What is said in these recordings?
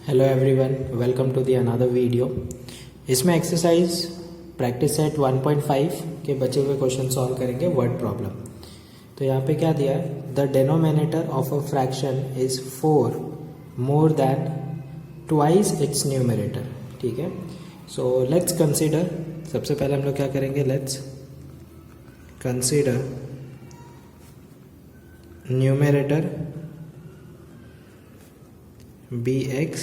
Hello everyone, welcome to the another video. इसमें exercise practice set 1.5 के बचे हुए क्वेश्चन सॉल्व करेंगे वर्ड प्रॉब्लम। तो यहाँ पे क्या दिया है, the denominator of a fraction is 4 more than twice its numerator. ठीक है, सो लेट्स कंसीडर। सबसे पहले हम लोग क्या करेंगे, let's consider numerator bx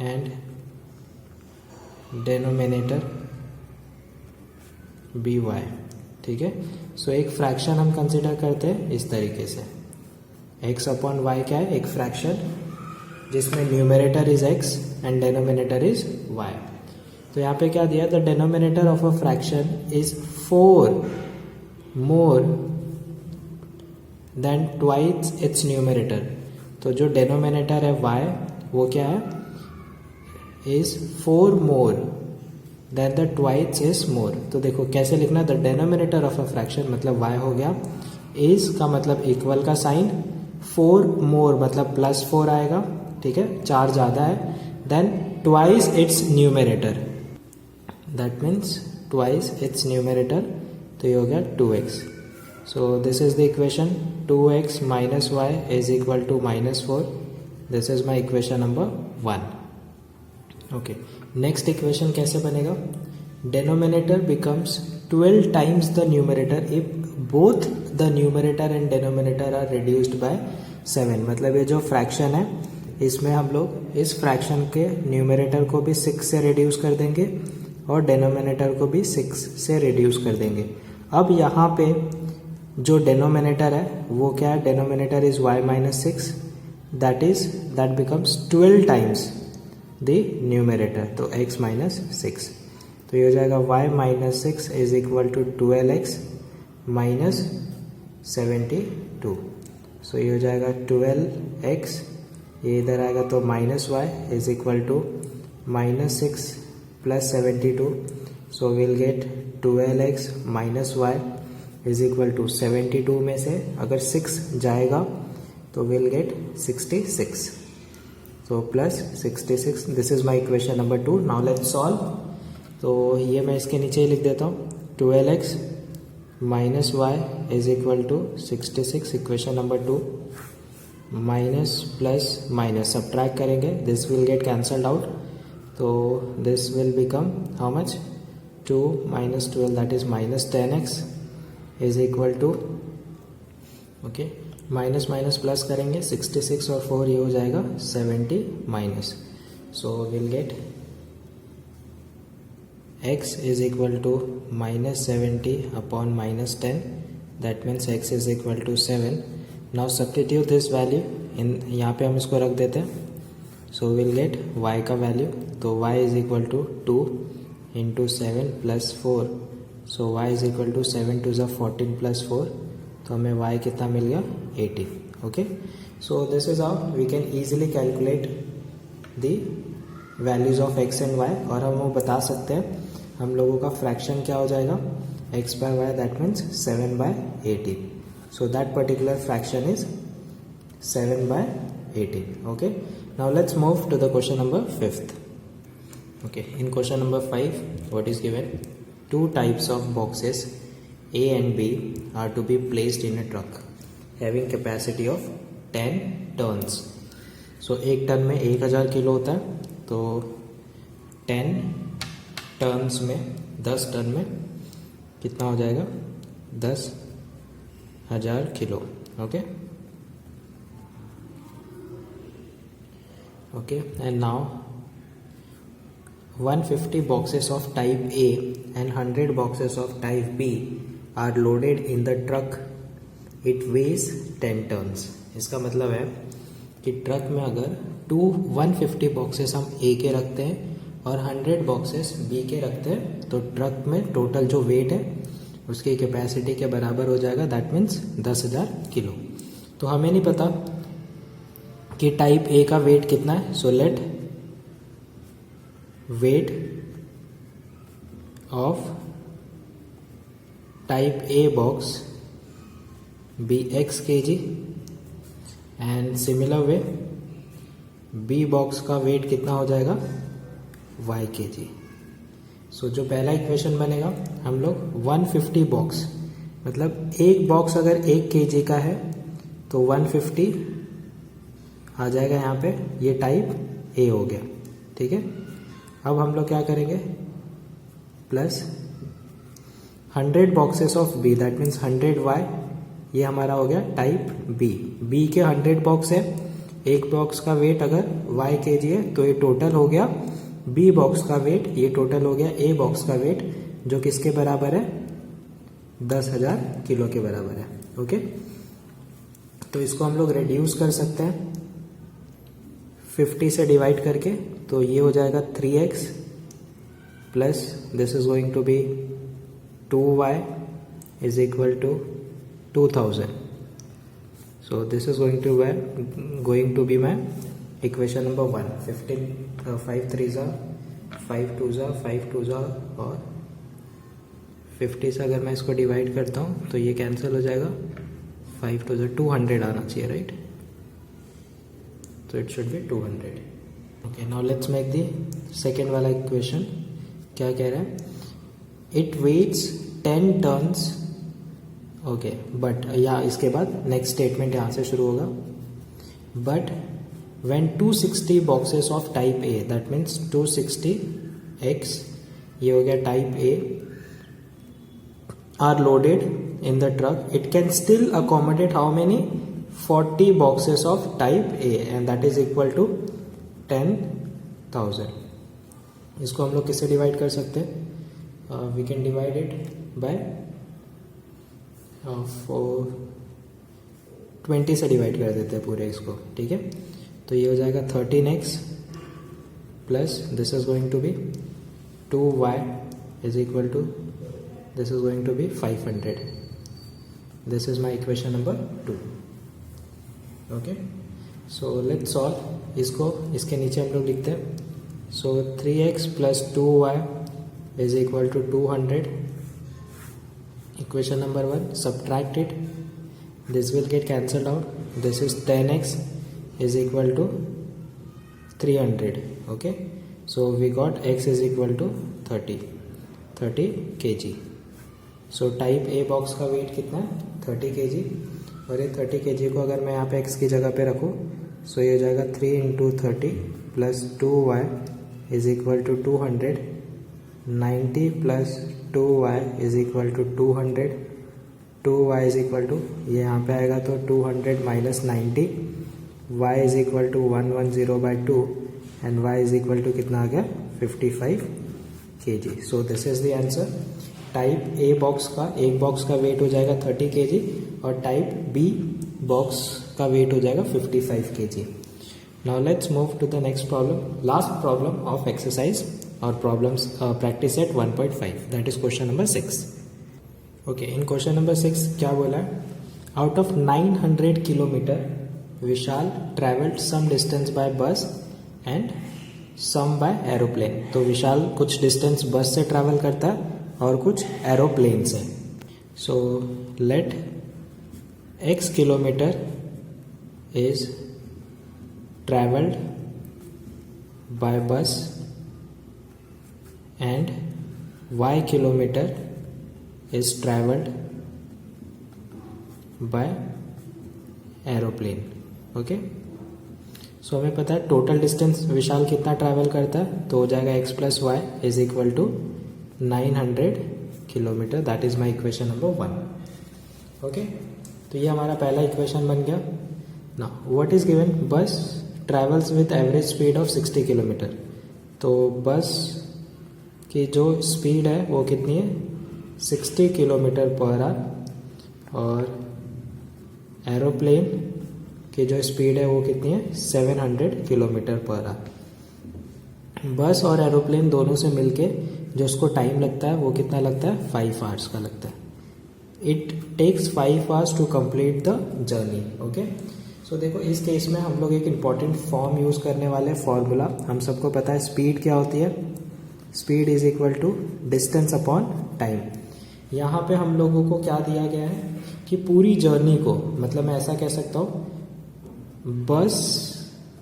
and denominator by। ठीक है, सो एक फ्रैक्शन हम कंसिडर करते हैं इस तरीके से, x अपॉन y क्या है, एक फ्रैक्शन जिसमें numerator is x and denominator is y। तो यहाँ पे क्या दिया, the denominator of a fraction is 4 more than twice its numerator. तो जो डेनोमिनेटर है y वो क्या है, is 4 more than the twice is more. तो देखो कैसे लिखना, the denominator of a fraction मतलब y हो गया, इज का मतलब इक्वल का साइन, 4 मोर मतलब +4 आएगा। ठीक है, 4 ज़्यादा है, then twice its numerator, that means twice its numerator. तो ये हो गया 2x। So this is the equation, 2x minus y is equal to -4. This is my equation number 1. Okay, next equation कैसे बनेगा, denominator becomes 12 times the numerator if both the numerator and denominator are reduced by 7। मतलब ये जो fraction है इसमें हम लोग इस फ्रैक्शन के न्यूमरेटर को भी 6 से रिड्यूस कर देंगे और डेनोमिनेटर को भी 6 से रिड्यूस कर देंगे। अब यहाँ पे जो डेनोमिनेटर है वो क्या है, denominator is y minus 6, that becomes 12 times the numerator, तो x माइनस 6। तो ये हो जाएगा y minus 6 is equal to 12x minus 72। So ये हो जाएगा 12x, ये इधर आएगा तो -y is equal to -6 plus 72। So will get 12x minus y is equal to 72 में से अगर 6 जाएगा तो विल गेट 66, तो plus 66। This is my equation number 2। Now let's solve. तो ये मैं इसके नीचे ही लिख देता हूँ, 12x minus y is equal to 66, equation number 2, minus plus minus subtract करेंगे, this will get cancelled out. तो this will become how much, 2 minus 12 that is minus 10x is equal to, okay, minus minus plus करेंगे, 66 और 4 ये हो जाएगा 70 minus. So will get x is equal to -70 upon -10, that means x is equal to 7। Now substitute this value in, यहाँ पे हम इसको रख देते हैं। सो विल गेट y का वैल्यू, तो y is equal to 2 into 7 plus 4। So y is equal to 7 two 14 plus 4, तो हमें y कितना मिल गया, 80। Okay, so this is how we can easily calculate the values of x and y। और हम वो बता सकते हैं हम लोगों का फ्रैक्शन क्या हो जाएगा, x by y that means 7 by 80। So that particular fraction is 7 by 80। Okay, now let's move to the question number 5th। Okay, in question number 5 what is given, 2 types of boxes A and B are to be placed in a truck having capacity of 10 tons। So एक ton में 1000 kilo होता है, तो 10 turns में 10 ton में कितना हो जाएगा, 10,000 kilo. Okay okay, and now 150 boxes of type A and 100 boxes of type B are loaded in the truck. It weighs 10 tons। इसका मतलब है कि ट्रक में अगर 150 बॉक्सेस हम A के रखते हैं और 100 बॉक्सेस B के रखते हैं, तो ट्रक में टोटल जो वेट है उसकी कैपेसिटी के बराबर हो जाएगा, दैट मीन्स 10,000 किलो। तो हमें नहीं पता कि टाइप A का वेट कितना है, so let weight of type A box be x kg, and similar way B box का वेट कितना हो जाएगा, y kg। सो जो पहला इक्वेशन बनेगा, हम लोग 150 बॉक्स, मतलब एक बॉक्स अगर 1 kg का है तो 150 आ जाएगा यहाँ पे, ये टाइप ए हो गया, ठीक है। अब हम लोग क्या करेंगे, plus 100 boxes of B, that means 100y, ये हमारा हो गया टाइप बी। बी के 100 बॉक्स है, एक बॉक्स का वेट अगर y kg है तो ये टोटल हो गया बी बॉक्स का वेट, ये टोटल हो गया ए बॉक्स का वेट, जो किसके बराबर है, 10,000 किलो के बराबर है, ओके। तो इसको हम लोग रिड्यूस कर सकते हैं 50 से डिवाइड करके, तो ये हो जाएगा 3x plus this is going to be 2y is equal to 2000। So this is going to be my equation number 1। 5 3s are 5 2s are 5 2s are, और 50 से अगर मैं इसको डिवाइड करता हूँ तो ये कैंसिल हो जाएगा, 5 2s are 200 आना चाहिए, राइट। तो it should be 200। Okay, now let's make the second वाला इक्वेशन। क्या कह रहा है, it weights 10 tons, okay, but या इसके बाद नेक्स्ट स्टेटमेंट यहाँ से शुरू होगा, but when 260 boxes of type A, that means 260x, ये हो गया type A, are loaded in the truck, it can still accommodate how many, 40 boxes of type A, and that is equal to 10,000। इसको हम लोग किससे divide कर सकते हैं, we can divide it by 20 से डिवाइड कर देते हैं पूरे इसको, ठीक है। तो ये हो जाएगा 13x plus this is going to be 2y is equal to this is going to be 500। This is my equation number 2, okay. So let's solve इसको, इसके नीचे हम लोग लिखते हैं, so 3x plus 2y is equal to 200। Equation number 1, subtract it, this will get cancelled out, this is 10x is equal to 300, okay। So we got x is equal to 30 kg। So type A box का weight कितना है, 30 kg, और ये 30 kg को अगर मैं यहाँ पे x की जगह पे रखूँ, so ये हो जाएगा 3 into 30 plus 2y is equal to 200, 90 plus 2y is equal to 200, 2y is equal to, ये यहाँ पे आएगा तो 200 minus 90, y is equal to 110 by 2, and y is equal to कितना आ गया, 55 kg। So this is the answer। Type a box का, एक box का वेट हो जाएगा 30 kg, और टाइप बी बॉक्स का वेट हो जाएगा 55 kg। Now let's move to the next problem, last problem of exercise or problems practice at 1.5, that is question number 6। okay, in question number 6 क्या बोला है, out of 900 kilometre Vishal traveled some distance by bus and some by aeroplane। तो विशाल कुछ distance बस से travel करता है और कुछ एरोप्लेन से। So let x kilometre is travelled bye बस and y kilometer is traveled by aeroplane, okay। सो हमें पता है टोटल डिस्टेंस विशाल कितना ट्रैवल करता है, तो हो जाएगा x plus Y is equal to 900 kilometre, that is my equation number 1, okay. तो ये हमारा पहला इक्वेशन बन गया। Now what is given, bus travels with average speed of 60 kilometre. तो बस की जो स्पीड है वो कितनी है, 60 किलोमीटर पर आवर, और एरोप्लेन की जो स्पीड है वो कितनी है, 700 किलोमीटर पर आवर। बस और एरोप्लेन दोनों से मिलके जो उसको टाइम लगता है वो कितना लगता है, 5 आवर्स का लगता है। It takes 5 hours to complete the journey, okay. So देखो इस केस में हम लोग एक इम्पॉर्टेंट फॉर्म यूज़ करने वाले, फॉर्मूला हम सबको पता है, स्पीड क्या होती है, speed is equal to distance upon time. यहाँ पे हम लोगों को क्या दिया गया है कि पूरी जर्नी को, मतलब मैं ऐसा कह सकता हूँ, बस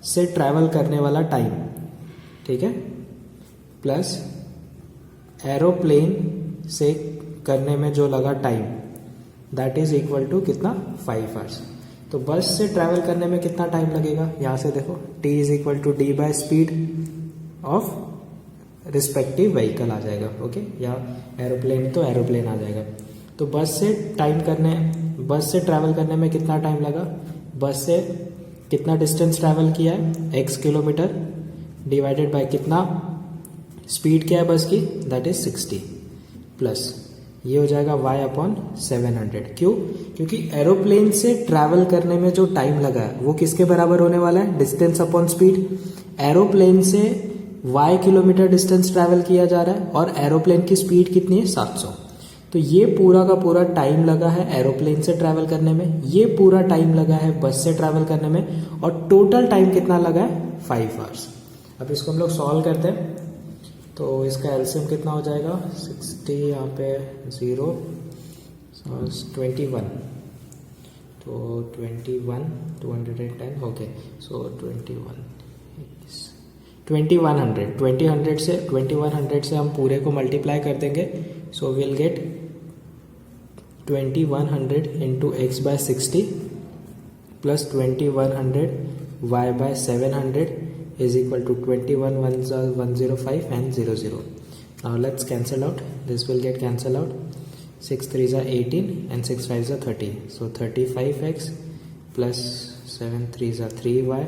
से ट्रैवल करने वाला टाइम, ठीक है, प्लस एरोप्लेन से करने में जो लगा time, that is equal to कितना 5 आवर्स। तो बस से ट्रैवल करने में कितना टाइम लगेगा, यहाँ से देखो t is equal to D by speed of respective vehicle आ जाएगा, ओके, या एरोप्लेन तो एरोप्लेन आ जाएगा। तो बस से ट्रैवल करने में कितना टाइम लगा, बस से कितना डिस्टेंस ट्रैवल किया है x किलोमीटर डिवाइडेड बाय कितना स्पीड क्या है बस की, दैट इज 60, प्लस ये हो जाएगा y अपॉन 700। क्यों, क्योंकि एरोप्लेन से ट्रैवल करने में जो टाइम लगा है वो किसके बराबर होने वाला है, डिस्टेंस अपॉन स्पीड। एरोप्लेन से y किलोमीटर डिस्टेंस ट्रैवल किया जा रहा है और एरोप्लेन की स्पीड कितनी है 700। तो ये पूरा का पूरा टाइम लगा है एरोप्लेन से ट्रैवल करने में, ये पूरा टाइम लगा है बस से ट्रैवल करने में, और टोटल टाइम कितना लगा है 5 आवर्स। अब इसको हम लोग सॉल्व करते हैं, तो इसका एलसीएम कितना हो जाएगा 60, यहाँ पे 0, 21, तो 21 210, ओके, सो 2100 से हम पूरे को मल्टीप्लाई कर देंगे, so will get 2100 into X by 60 plus 2100 Y by 700 is equal to 21 ones are 105 and 00. Now let's cancel out. This will get cancel out. 6 3s are 18 and 6 5s are 30. So 35x plus 7 3s are 3y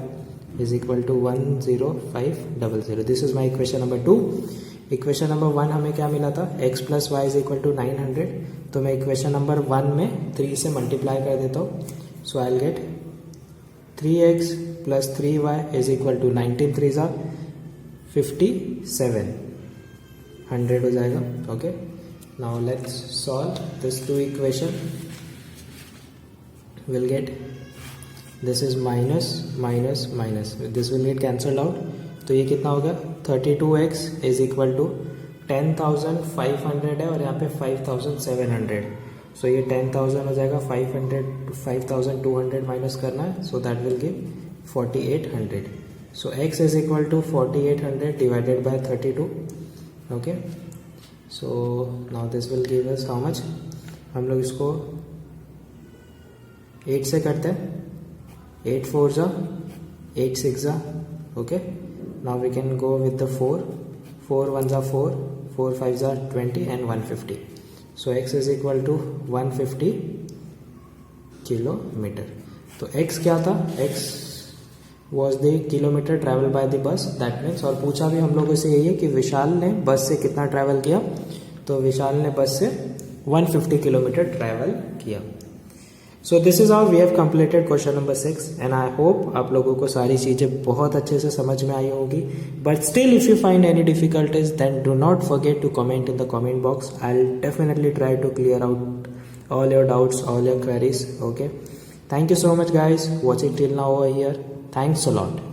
is equal to 10500. This is my equation number 2. Equation number 1 हमें क्या मिला था, x plus y is equal to 900. तो मैं equation number 1 में 3 से multiply कर देता हूँ. So I'll get 3x plus 3y is equal to 19 3s are 57, 100 हो जाएगा, okay. Now let's solve this two equation. We'll get this is minus minus minus, this will get cancelled out. तो ये कितना होगा, 32x is equal to 10,500 है और यहाँ पे 5,700, सो ये 10,000 हो जाएगा, 5,200 माइनस करना है, so that will give 4800. So x is equal to 4800 divided by 32, okay. So now this will give us how much, हम लोग इसको 8 से करते हैं, 8 4 जा 8 6 जा, okay. Now we can go with the 4 1 जा 4 4 5 जा 20 and 150. So x is equal to 150 kilometre. तो x क्या था, x was the kilometre travel by the bus, that means, और पूछा भी हम लोगों से यही है कि विशाल ने बस से कितना ट्रैवल किया, तो विशाल ने बस से 150 किलोमीटर ट्रैवल किया. So this is how we have completed question number 6 and I hope आप लोगों को सारी चीज़ें बहुत अच्छे से समझ में आई होंगी. But still if you find any difficulties then do not forget to comment in the comment box. I will definitely try to clear out all your doubts, all your queries, okay. Thank you so much guys watching till now over here. Thanks a lot.